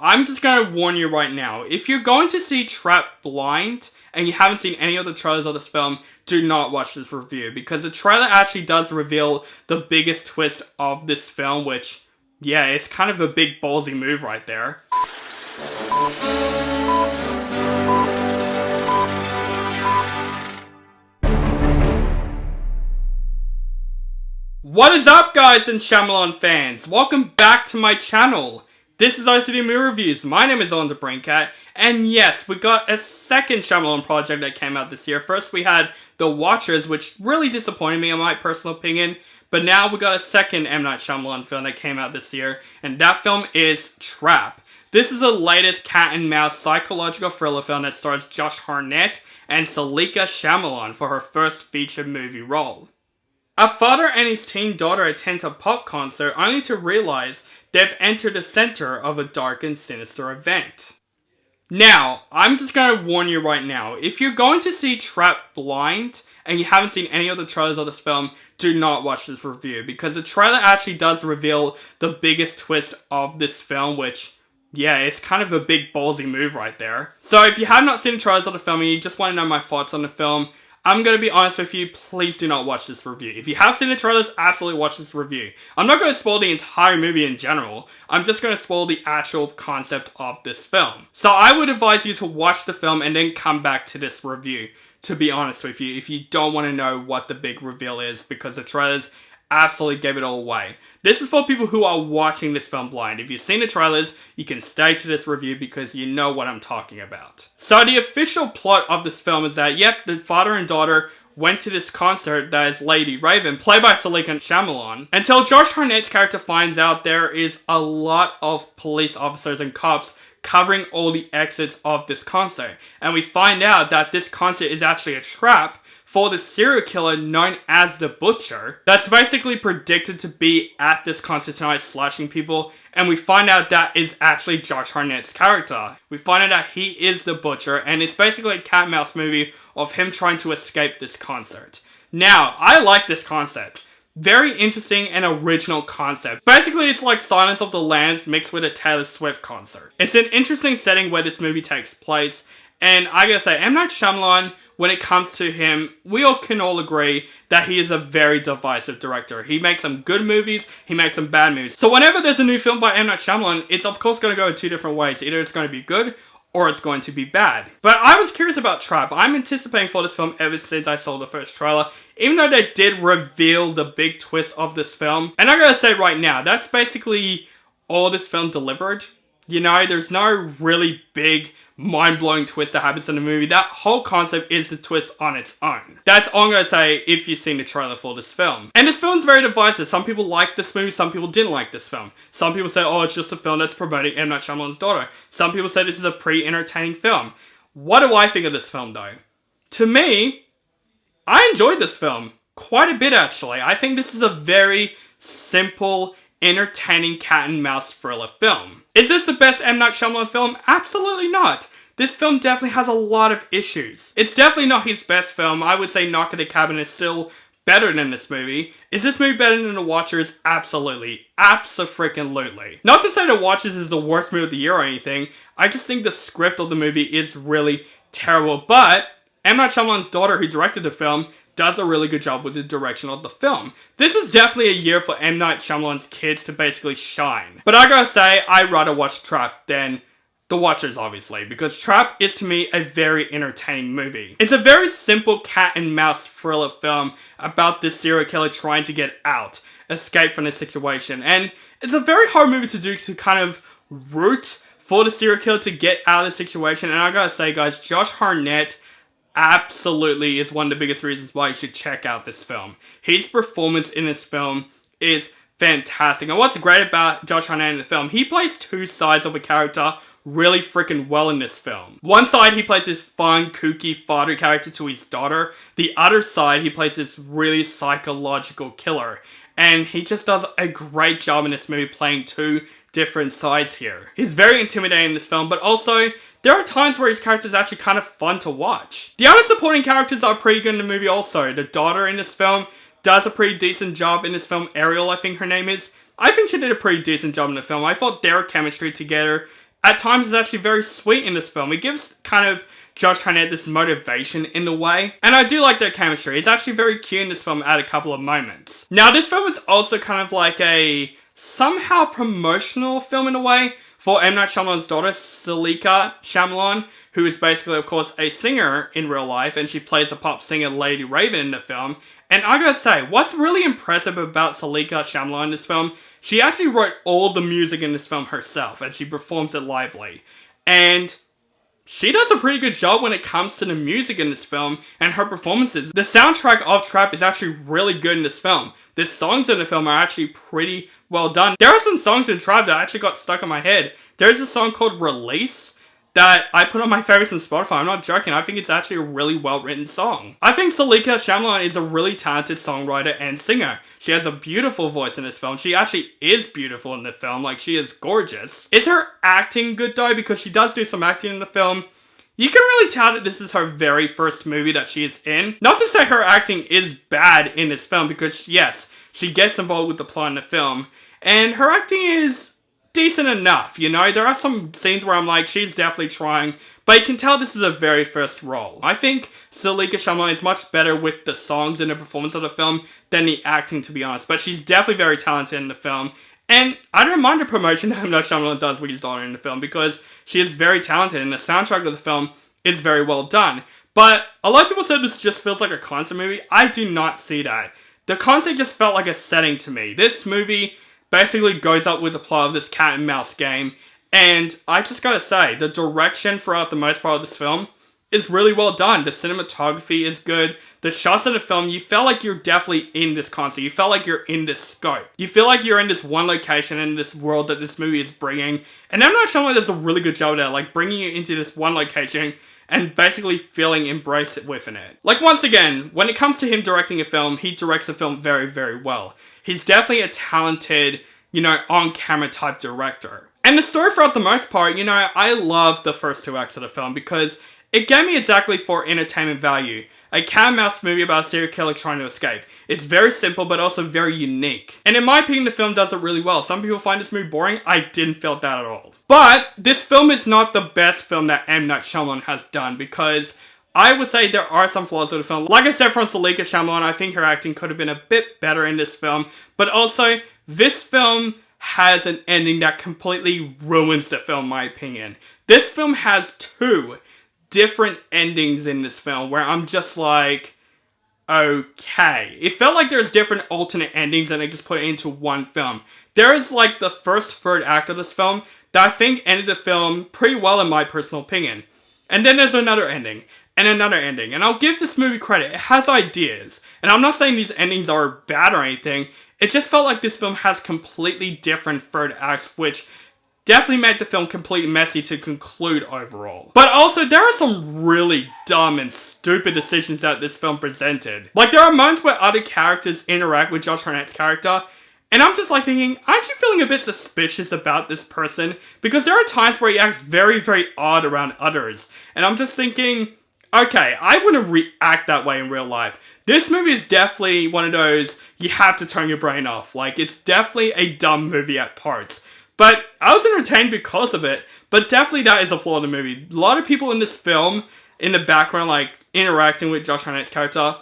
I'm just gonna warn you right now, if you're going to see Trapped blind, and you haven't seen any of the trailers of this film, do not watch this review, because the trailer actually does reveal the biggest twist of this film, which, yeah, it's kind of a big ballsy move right there. What is up, guys and Shyamalan fans? Welcome back to my channel. This is OCD Movie Reviews. My name is Alison the Brain Cat, and yes, we got a second Shyamalan project that came out this year. First we had The Watchers, which really disappointed me in my personal opinion, but now we got a second M. Night Shyamalan film that came out this year, and that film is Trap. This is the latest cat and mouse psychological thriller film that stars Josh Hartnett and Saleka Shyamalan for her first feature movie role. A father and his teen daughter attend a pop concert only to realize they've entered the center of a dark and sinister event. Now, I'm just gonna warn you right now, if you're going to see Trapped blind, and you haven't seen any of the trailers of this film, do not watch this review, because the trailer actually does reveal the biggest twist of this film, which, yeah, it's kind of a big ballsy move right there. So if you have not seen the trailers of the film and you just want to know my thoughts on the film, I'm going to be honest with you, please do not watch this review. If you have seen the trailers, absolutely watch this review. I'm not going to spoil the entire movie in general, I'm just going to spoil the actual concept of this film. So I would advise you to watch the film and then come back to this review, to be honest with you, if you don't want to know what the big reveal is, because the trailers absolutely gave it all away. This is for people who are watching this film blind. If you've seen the trailers, you can stay to this review because you know what I'm talking about. So the official plot of this film is that, yep, the father and daughter went to this concert that is Lady Raven, played by Saleka Shyamalan, until Josh Hartnett's character finds out there is a lot of police officers and cops covering all the exits of this concert. And we find out that this concert is actually a trap for the serial killer known as the Butcher, that's basically predicted to be at this concert tonight slashing people, and we find out that is actually Josh Hartnett's character. We find out that he is the Butcher, and it's basically a cat and mouse movie of him trying to escape this concert. Now, I like this concept. Very interesting and original concept. Basically, it's like Silence of the Lambs mixed with a Taylor Swift concert. It's an interesting setting where this movie takes place, and I gotta say, M. Night Shyamalan, when it comes to him, we all can all agree that he is a very divisive director. He makes some good movies, he makes some bad movies. So whenever there's a new film by M. Night Shyamalan, it's of course going to go in two different ways. Either it's going to be good, or it's going to be bad. But I was curious about Trap. I'm anticipating for this film ever since I saw the first trailer, even though they did reveal the big twist of this film. And I gotta say right now, that's basically all this film delivered. You know, there's no really big, mind-blowing twist that happens in the movie. That whole concept is the twist on its own. That's all I'm going to say if you've seen the trailer for this film. And this film's very divisive. Some people like this movie, some people didn't like this film. Some people say, oh, it's just a film that's promoting M. Night Shyamalan's daughter. Some people say this is a pretty entertaining film. What do I think of this film, though? To me, I enjoyed this film quite a bit, actually. I think this is a very simple, entertaining cat and mouse thriller film. Is this the best M. Night Shyamalan film? Absolutely not. This film definitely has a lot of issues. It's definitely not his best film. I would say Knock at the Cabin is still better than this movie. Is this movie better than The Watchers? Absolutely. Abso-freaking-lutely. Not to say The Watchers is the worst movie of the year or anything. I just think the script of the movie is really terrible. But M. Night Shyamalan's daughter, who directed the film, does a really good job with the direction of the film. This is definitely a year for M. Night Shyamalan's kids to basically shine. But I gotta say, I'd rather watch Trap than The Watchers, obviously, because Trap is to me a very entertaining movie. It's a very simple cat and mouse thriller film about this serial killer trying to get out, escape from this situation, and it's a very hard movie to do, to kind of root for the serial killer to get out of the situation. And I gotta say, guys, Josh Hartnett absolutely is one of the biggest reasons why you should check out this film. His performance in this film is fantastic. And what's great about Josh Hartnett in the film, he plays two sides of a character really freaking well in this film. One side, he plays this fun, kooky father character to his daughter. The other side, he plays this really psychological killer. And he just does a great job in this movie playing two different sides here. He's very intimidating in this film, but also there are times where his character is actually kind of fun to watch. The other supporting characters are pretty good in the movie also. The daughter in this film does a pretty decent job in this film. Ariel, I think her name is. I think she did a pretty decent job in the film. I thought their chemistry together at times is actually very sweet in this film. It gives kind of Josh Hartnett this motivation in a way. And I do like their chemistry. It's actually very cute in this film at a couple of moments. Now, this film is also kind of like a somehow promotional film in a way for M. Night Shyamalan's daughter, Saleka Shyamalan, who is basically, of course, a singer in real life, and she plays a pop singer, Lady Raven, in the film. And I gotta say, what's really impressive about Saleka Shyamalan in this film, she actually wrote all the music in this film herself, and she performs it lively. And she does a pretty good job when it comes to the music in this film and her performances. The soundtrack of Trap is actually really good in this film. The songs in the film are actually pretty well done. There are some songs in Trap that actually got stuck in my head. There's a song called Release that I put on my favorites on Spotify. I'm not joking. I think it's actually a really well-written song. I think Saleka Shyamalan is a really talented songwriter and singer. She has a beautiful voice in this film. She actually is beautiful in the film. Like, she is gorgeous. Is her acting good though? Because she does do some acting in the film. You can really tell that this is her very first movie that she is in. Not to say her acting is bad in this film, because yes, she gets involved with the plot in the film. And her acting is decent enough, you know? There are some scenes where I'm like, she's definitely trying, but you can tell this is her very first role. I think Saleka Shyamalan is much better with the songs and the performance of the film than the acting, to be honest, but she's definitely very talented in the film. And I don't mind the promotion that M. Night Shyamalan does with his daughter in the film, because she is very talented and the soundtrack of the film is very well done. But a lot of people said this just feels like a concert movie. I do not see that. The concert just felt like a setting to me. This movie basically goes up with the plot of this cat and mouse game, and I just gotta say, the direction throughout the most part of this film is really well done. The cinematography is good. The shots of the film, you felt like you're definitely in this concert. You felt like you're in this scope. You feel like you're in this one location in this world that this movie is bringing. And I'm not sure does a really good job there, like bringing you into this one location and basically feeling embraced within it. Like, once again, when it comes to him directing a film, he directs a film very, very well. He's definitely a talented, you know, on-camera type director. And the story throughout the most part, you know, I love the first two acts of the film because it gave me exactly for entertainment value. A cat and mouse movie about a serial killer trying to escape. It's very simple, but also very unique. And in my opinion, the film does it really well. Some people find this movie boring. I didn't feel that at all. But this film is not the best film that M. Night Shyamalan has done, because I would say there are some flaws with the film. Like I said, from Saleka Shyamalan, I think her acting could have been a bit better in this film. But also, this film has an ending that completely ruins the film, in my opinion. This film has two different endings in this film where I'm just like, okay. It felt like there's different alternate endings and they just put it into one film. There is like the first third act of this film that I think ended the film pretty well in my personal opinion. And then there's another ending. And another ending. And I'll give this movie credit. It has ideas. And I'm not saying these endings are bad or anything. It just felt like this film has completely different third acts, which definitely made the film completely messy to conclude overall. But also, there are some really dumb and stupid decisions that this film presented. Like, there are moments where other characters interact with Josh Hartnett's character, and I'm just like thinking, aren't you feeling a bit suspicious about this person? Because there are times where he acts very, very odd around others. And I'm just thinking, okay, I wouldn't react that way in real life. This movie is definitely one of those, you have to turn your brain off. Like, it's definitely a dumb movie at parts. But I was entertained because of it. But definitely that is a flaw in the movie. A lot of people in this film, in the background, like, interacting with Josh Hartnett's character,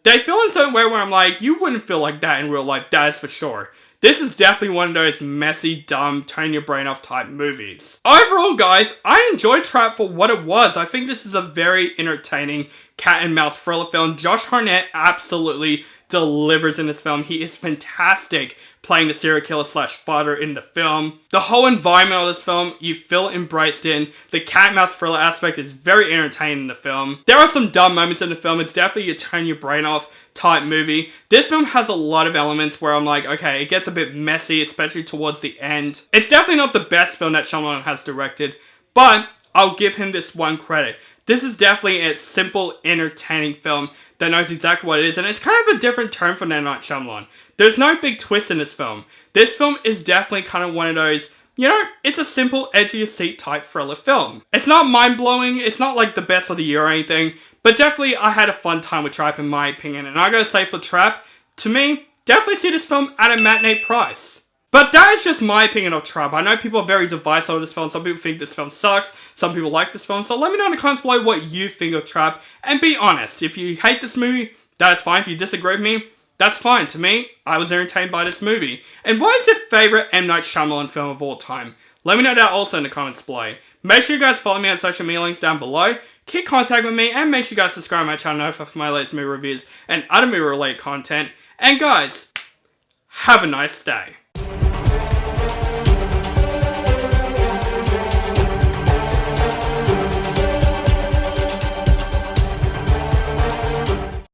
they feel in a certain way where I'm like, you wouldn't feel like that in real life, that is for sure. This is definitely one of those messy, dumb, turn your brain off type movies. Overall, guys, I enjoyed Trap for what it was. I think this is a very entertaining cat and mouse thriller film. Josh Hartnett absolutely delivers in this film. He is fantastic playing the serial killer slash father in the film. The whole environment of this film, you feel embraced in. The cat and mouse thriller aspect is very entertaining in the film. There are some dumb moments in the film. It's definitely a turn your brain off type movie. This film has a lot of elements where I'm like, okay, it gets a bit messy, especially towards the end. It's definitely not the best film that Shyamalan has directed, but I'll give him this one credit. This is definitely a simple, entertaining film that knows exactly what it is, and it's kind of a different turn from M. Night Shyamalan. There's no big twist in this film. This film is definitely kind of one of those, you know, it's a simple, edge-of-your-seat type thriller film. It's not mind-blowing, it's not like the best of the year or anything, but definitely I had a fun time with Trap in my opinion, and I gotta say for Trap, to me, definitely see this film at a matinee price. But that is just my opinion of Trap. I know people are very divisive on this film. Some people think this film sucks. Some people like this film. So let me know in the comments below what you think of Trap. And be honest. If you hate this movie, that is fine. If you disagree with me, that's fine. To me, I was entertained by this movie. And what is your favorite M. Night Shyamalan film of all time? Let me know that also in the comments below. Make sure you guys follow me on social media links down below. Keep contact with me. And make sure you guys subscribe to my channel for my latest movie reviews and other movie related content. And guys, have a nice day.